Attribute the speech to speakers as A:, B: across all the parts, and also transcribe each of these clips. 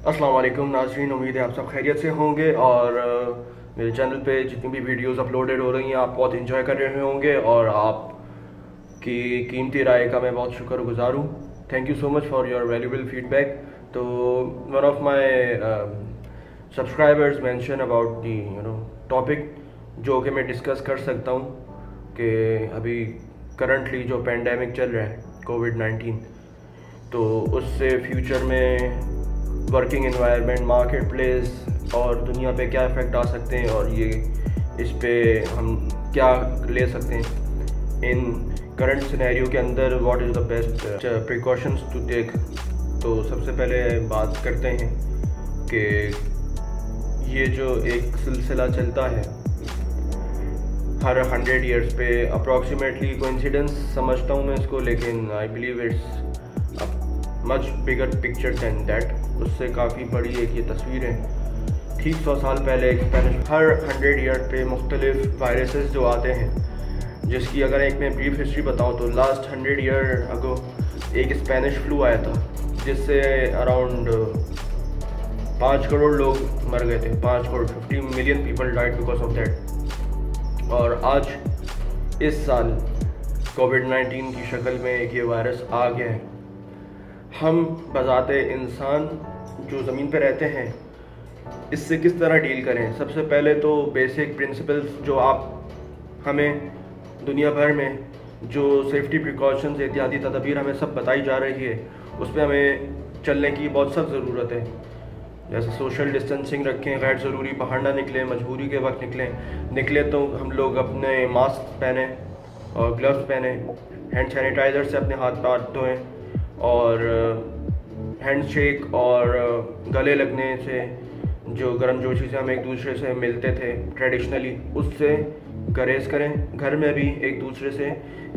A: अस्सलाम वालेकुम नाज़रीन, उम्मीद है आप सब खैरियत से होंगे और मेरे चैनल पे जितनी भी वीडियोस अपलोडेड हो रही हैं आप बहुत इंजॉय कर रहे होंगे और आपकी कीमती राय का मैं बहुत शुक्रगुजार हूँ। Thank you so much for your valuable feedback. तो one of my subscribers mention about the topic जो कि मैं डिस्कस कर सकता हूँ कि अभी करंटली जो पेंडेमिक चल रहा है कोविड-19, तो उससे फ्यूचर में वर्किंग एनवायरनमेंट, मार्केट प्लेस और दुनिया पे क्या इफ़ेक्ट आ सकते हैं और ये इस पे हम क्या ले सकते हैं इन करंट सिनेरियो के अंदर। What is the best precautions to take. तो सबसे पहले बात करते हैं कि ये जो एक सिलसिला चलता है हर 100 ईयर्स पे अप्रॉक्सीमेटली, कोइंसिडेंस समझता हूँ मैं इसको, लेकिन I believe it's much bigger picture than that. उससे काफ़ी बड़ी एक ये तस्वीर है। ठीक 100 साल पहले एक स्पेनिश, हर 100 ईयर पे मुख्तलिफ वायरसेस जो आते हैं, जिसकी अगर एक मैं ब्रीफ हिस्ट्री बताऊँ तो लास्ट 100 ईयर अगो एक स्पेनिश फ्लू आया था जिससे अराउंड 5 करोड़ लोग मर गए थे। 5 crore 50 million people died because of that. और आज इस साल कोविड-19 की शक्ल में एक ये वायरस आ गया है। हम बज़ाते इंसान जो ज़मीन पे रहते हैं इससे किस तरह डील करें। सबसे पहले तो बेसिक प्रिंसिपल्स जो आप हमें दुनिया भर में जो सेफ्टी प्रिकॉशंस इत्यादि तदबीर हमें सब बताई जा रही है उस पर हमें चलने की बहुत सख्त ज़रूरत है। जैसे सोशल डिस्टेंसिंग रखें, गैर ज़रूरी बाहर ना निकलें, मजबूरी के वक्त निकले तो हम लोग अपने मास्क पहने और ग्लव्स पहने, हैंड सैनिटाइज़र से अपने हाथ पाथ धोएँ और हैंडशेक और गले लगने से, जो गर्मजोशी से हम एक दूसरे से मिलते थे ट्रेडिशनली, उससे गुरेज करें। घर में भी एक दूसरे से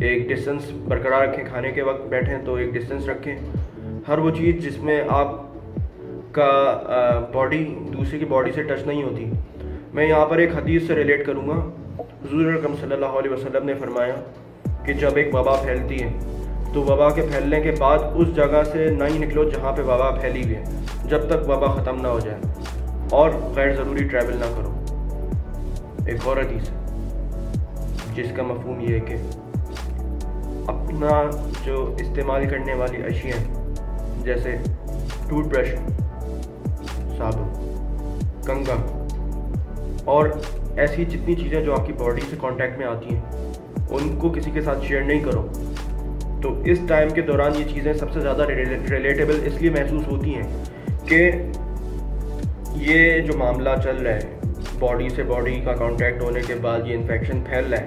A: एक डिस्टेंस बरकरार रखें। खाने के वक्त बैठें तो एक डिस्टेंस रखें। हर वो चीज़ जिसमें आपका बॉडी दूसरे की बॉडी से टच नहीं होती। मैं यहाँ पर एक हदीस से रिलेट करूँगा। हुज़ूर अकरम सल्लल्लाहु अलैहि वसल्लम ने फरमाया कि जब एक वबा फैलती है तो वबा के फैलने के बाद उस जगह से ना ही निकलो जहाँ पे वबा फैली हुई है जब तक वबा ख़त्म ना हो जाए, और गैर ज़रूरी ट्रैवल ना करो। एक और हदीस है जिसका मफ़हूम ये है कि अपना जो इस्तेमाल करने वाली अशिया हैं जैसे टूथब्रश, साबुन, कंघा और ऐसी जितनी चीज़ें जो आपकी बॉडी से कांटेक्ट में आती हैं उनको किसी के साथ शेयर नहीं करो। तो इस टाइम के दौरान ये चीज़ें सबसे ज़्यादा रिलेटेबल इसलिए महसूस होती हैं कि ये जो मामला चल रहा है, बॉडी से बॉडी का कांटेक्ट होने के बाद ये इन्फेक्शन फैल रहा है,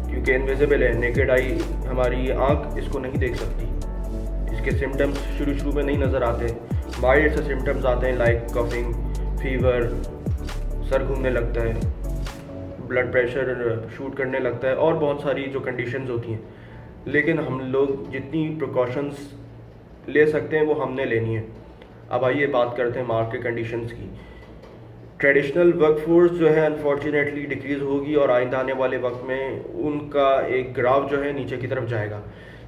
A: क्योंकि इनविजिबल है। नेकेड आई, हमारी आँख इसको नहीं देख सकती। इसके सिम्टम्स शुरू में नहीं नज़र आते। माइल्ड से सिम्टम्स आते हैं लाइक कफिंग, फीवर, सर घूमने लगता है, ब्लड प्रेशर शूट करने लगता है और बहुत सारी जो कंडीशंस होती हैं। लेकिन हम लोग जितनी प्रिकॉशंस ले सकते हैं वो हमने लेनी है। अब आइए बात करते हैं मार्केट कंडीशंस की। ट्रेडिशनल वर्कफोर्स जो है अनफॉर्चुनेटली डिक्रीज़ होगी और आइंदा आने वाले वक्त में उनका एक ग्राफ जो है नीचे की तरफ जाएगा,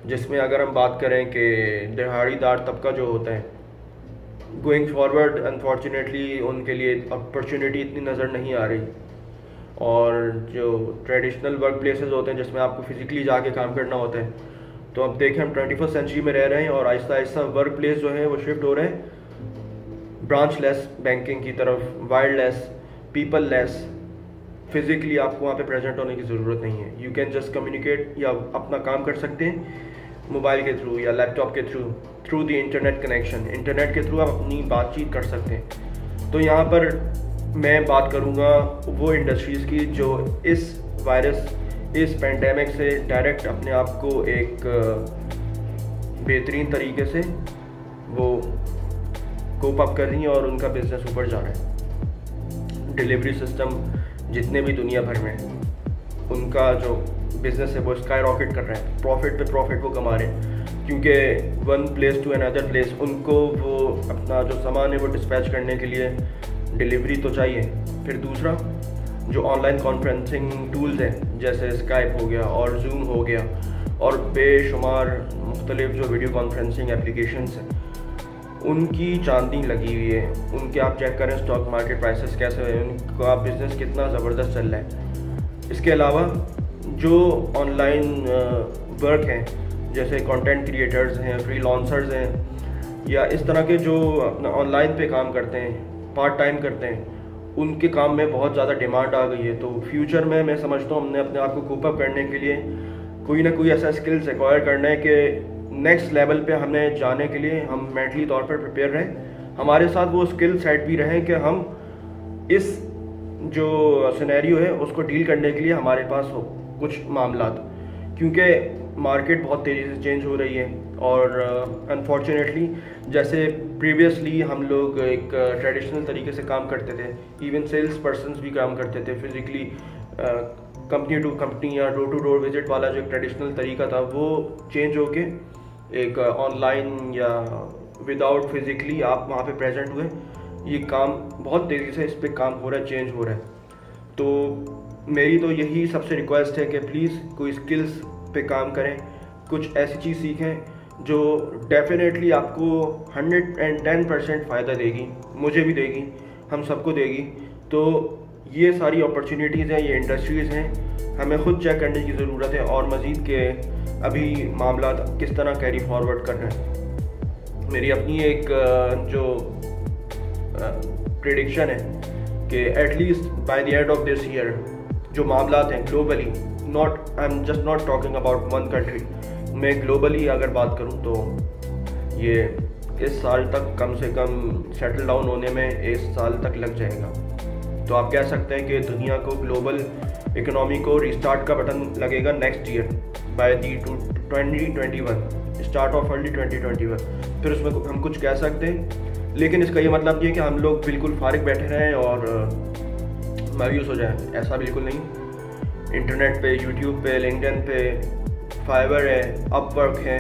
A: जिसमें अगर हम बात करें कि दिहाड़ीदार तबका जो होता है गोइंग फॉरवर्ड, अनफॉर्चुनेटली उनके लिए अपॉर्चुनिटी इतनी नज़र नहीं आ रही। और जो ट्रेडिशनल वर्क प्लेसेस होते हैं जिसमें आपको फिज़िकली जाके काम करना होता है, तो अब देखें हम 21st सेंचुरी में रह रहे हैं और आहिस्ता आहिस्ता वर्क प्लेस जो है वो शिफ्ट हो रहे हैं ब्रांच लेस बैंकिंग की तरफ, wild less, people less. Physically आपको वहाँ पे प्रेजेंट होने की ज़रूरत नहीं है। यू कैन जस्ट कम्युनिकेट या अपना काम कर सकते हैं मोबाइल के थ्रू या लैपटॉप के through the internet connection. Internet के थ्रू आप अपनी बातचीत कर सकते हैं। तो यहाँ पर मैं बात करूँगा वो इंडस्ट्रीज़ की जो इस वायरस, इस पेंडेमिक से डायरेक्ट अपने आप को एक बेहतरीन तरीके से वो कोप अप कर रही हैं और उनका बिजनेस ऊपर जा रहा है। डिलीवरी सिस्टम जितने भी दुनिया भर में उनका जो बिज़नेस है वो स्काई रॉकेट कर रहे हैं, प्रॉफिट पे प्रॉफिट वो कमा रहे हैं, क्योंकि one place to another place उनको वो अपना जो सामान है वो डिस्पैच करने के लिए डिलीवरी तो चाहिए। फिर दूसरा जो ऑनलाइन कॉन्फ्रेंसिंग टूल्स हैं जैसे स्काइप हो गया और जूम हो गया और बेशुमार मुख्तलिफ जो वीडियो कॉन्फ्रेंसिंग एप्लीकेशंस हैं, उनकी चांदनी लगी हुई है। उनके आप चेक करें स्टॉक मार्केट प्राइसेस कैसे हुए, उनका बिज़नेस कितना ज़बरदस्त चल रहा है। इसके अलावा जो ऑनलाइन वर्क हैं, जैसे कंटेंट क्रिएटर्स हैं, फ्रीलांसर्स हैं, या इस तरह के जो अपना ऑनलाइन पे काम करते हैं, पार्ट टाइम करते हैं, उनके काम में बहुत ज़्यादा डिमांड आ गई है। तो फ्यूचर में मैं समझता हूँ हमने अपने आप को कोप अप करने के लिए कोई ना कोई ऐसा स्किल्स एक्वायर करना है कि नेक्स्ट लेवल पे हमें जाने के लिए हम मेंटली तौर पर प्रिपेयर रहें, हमारे साथ वो स्किल सेट भी रहें कि हम इस जो सिनेरियो है उसको डील करने के लिए हमारे पास हो कुछ मामलात, क्योंकि मार्केट बहुत तेज़ी से चेंज हो रही है। और अनफॉर्चुनेटली जैसे प्रीवियसली हम लोग एक ट्रेडिशनल तरीके से काम करते थे, इवन सेल्स पर्सनस भी काम करते थे फिज़िकली, कंपनी टू कंपनी या डोर टू डोर विजिट वाला जो ट्रेडिशनल तरीका था वो चेंज होके एक ऑनलाइन या विदाउट फिज़िकली आप वहाँ पे प्रेजेंट हुए। ये काम बहुत तेज़ी से इस पे काम हो रहा है, चेंज हो रहा है। तो मेरी तो यही सबसे रिक्वेस्ट है कि प्लीज़ कोई स्किल्स पे काम करें, कुछ ऐसी चीज़ सीखें जो डेफिनेटली आपको 110% फ़ायदा देगी, मुझे भी देगी, हम सबको देगी। तो ये सारी अपॉर्चुनिटीज़ हैं, ये इंडस्ट्रीज़ हैं, हमें ख़ुद चेक करने की ज़रूरत है और मज़ीद के अभी मामला किस तरह कैरी फॉरवर्ड कर रहे हैं। मेरी अपनी एक जो प्रेडिक्शन है कि at least by the end of this year जो मामला हैं globally, I am just not talking about one country, मैं ग्लोबली अगर बात करूं तो ये इस साल तक कम से कम सेटल डाउन होने में इस साल तक लग जाएगा। तो आप कह सकते हैं कि दुनिया को, ग्लोबल इकोनॉमी को रिस्टार्ट का बटन लगेगा next year by the 2021, start of early 2021। फिर उसमें हम कुछ कह सकते हैं, लेकिन इसका ये मतलब नहीं है कि हम लोग बिल्कुल फारिग बैठे रहें और मायूस हो जाएं, ऐसा बिल्कुल नहीं। इंटरनेट पे, यूट्यूब पे, लिंक्डइन पे, फाइवर है, अपवर्क है,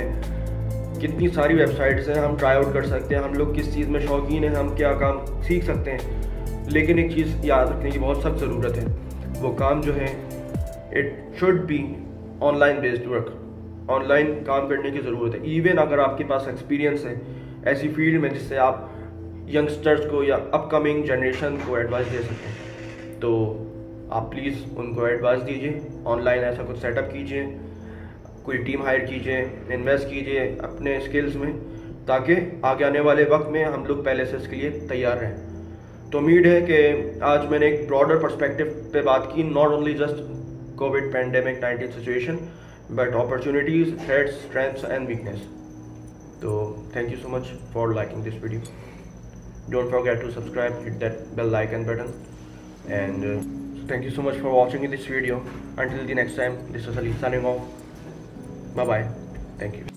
A: कितनी सारी वेबसाइट्स हैं, हम ट्राई आउट कर सकते हैं। हम लोग किस चीज़ में शौकीन हैं, हम क्या काम सीख सकते हैं। लेकिन एक चीज़ याद रखने की बहुत सख्त ज़रूरत है, वो काम जो है it should be online based work. Online काम करने की ज़रूरत है। इवन अगर आपके पास एक्सपीरियंस है ऐसी फील्ड में जिससे आप यंगस्टर्स को या अपकमिंग जनरेशन को एडवाइस दे सकें, तो आप प्लीज़ उनको एडवाइस दीजिए, ऑनलाइन ऐसा कुछ सेटअप कीजिए, कोई टीम हायर कीजिए, इन्वेस्ट कीजिए अपने स्किल्स में, ताकि आगे आने वाले वक्त में हम लोग पहले से इसके लिए तैयार रहें। तो उम्मीद है कि आज मैंने एक ब्रॉडर पर्सपेक्टिव पे बात की, not only just Covid pandemic 19 situation but opportunities, threats, strengths and weakness. तो thank you so much for liking this video. Don't forget to subscribe, hit that bell icon button, and thank you so much for watching this video. Until the next time, this is Ali signing off. Bye bye. Thank you.